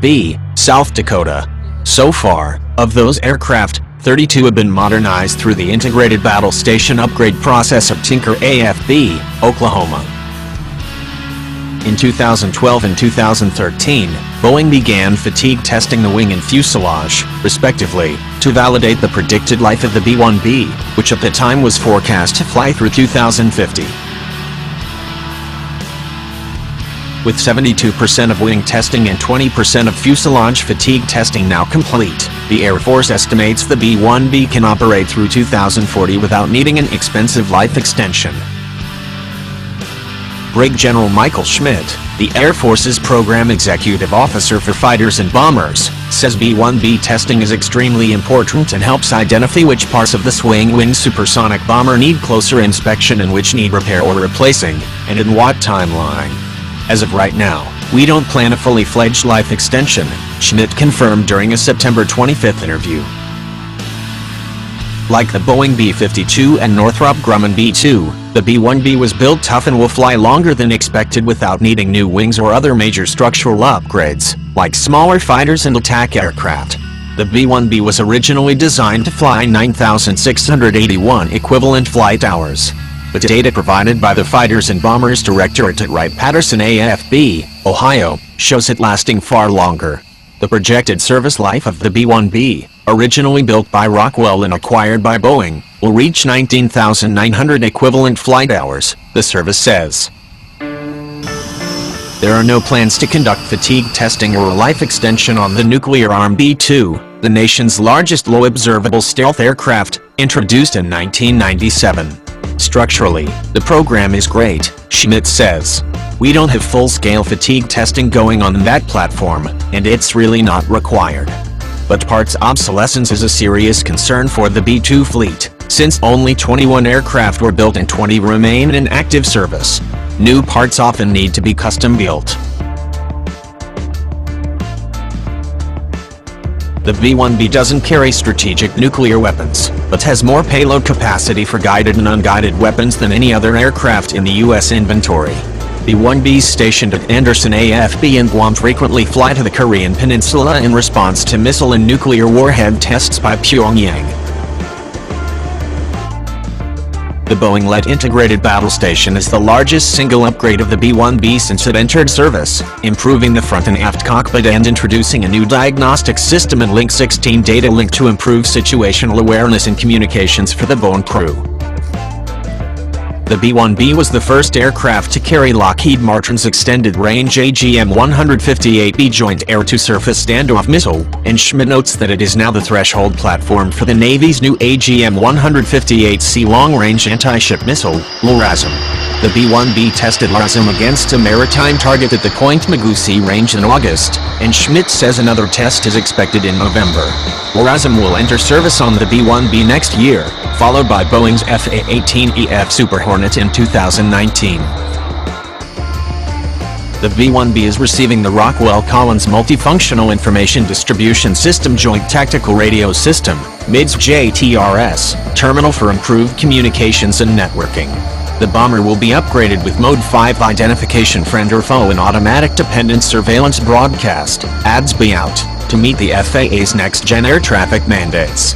B-1B, South Dakota. So far, of those aircraft, 32 have been modernized through the Integrated Battle Station Upgrade process of Tinker AFB, Oklahoma. In 2012 and 2013, Boeing began fatigue testing the wing and fuselage, respectively, to validate the predicted life of the B-1B, which at the time was forecast to fly through 2050. With 72% of wing testing and 20% of fuselage fatigue testing now complete, the Air Force estimates the B-1B can operate through 2040 without needing an expensive life extension. Brig General Michael Schmidt, the Air Force's Program Executive Officer for Fighters and Bombers, says B-1B testing is extremely important and helps identify which parts of the swing-wing supersonic bomber need closer inspection and which need repair or replacing, and in what timeline. As of right now, we don't plan a fully fledged life extension, Schmidt confirmed during a September 25 interview. Like the Boeing B-52 and Northrop Grumman B-2, the B-1B was built tough and will fly longer than expected without needing new wings or other major structural upgrades, like smaller fighters and attack aircraft. The B-1B was originally designed to fly 9,681 equivalent flight hours. The data provided by the Fighters and Bombers Directorate at Wright-Patterson AFB, Ohio, shows it lasting far longer. The projected service life of the B-1B, originally built by Rockwell and acquired by Boeing, will reach 19,900 equivalent flight hours, the service says. There are no plans to conduct fatigue testing or a life extension on the nuclear-armed B-2, the nation's largest low-observable stealth aircraft, introduced in 1997. Structurally, the program is great, Schmidt says. We don't have full-scale fatigue testing going on that platform, and it's really not required. But parts obsolescence is a serious concern for the B-2 fleet, since only 21 aircraft were built and 20 remain in active service. New parts often need to be custom-built. The B-1B doesn't carry strategic nuclear weapons, but has more payload capacity for guided and unguided weapons than any other aircraft in the U.S. inventory. B-1Bs stationed at Andersen AFB and Guam frequently fly to the Korean Peninsula in response to missile and nuclear warhead tests by Pyongyang. The Boeing-led Integrated Battle Station is the largest single upgrade of the B-1B since it entered service, improving the front and aft cockpit and introducing a new diagnostic system and Link 16 data link to improve situational awareness and communications for the Boeing crew. The B-1B was the first aircraft to carry Lockheed Martin's extended-range AGM-158B Joint Air-to-Surface Standoff missile, and Schmidt notes that it is now the threshold platform for the Navy's new AGM-158C long-range anti-ship missile, LRASM. The B-1B tested LRASM against a maritime target at the Point Magusi range in August, and Schmidt says another test is expected in November. LRASM will enter service on the B-1B next year, followed by Boeing's FA-18EF Super Hornet in 2019. The B-1B is receiving the Rockwell-Collins Multifunctional Information Distribution System Joint Tactical Radio System, MIDS JTRS, terminal for improved communications and networking. The bomber will be upgraded with Mode 5 identification friend or foe and automatic dependent surveillance broadcast, ADS-B out, to meet the FAA's next-gen air traffic mandates.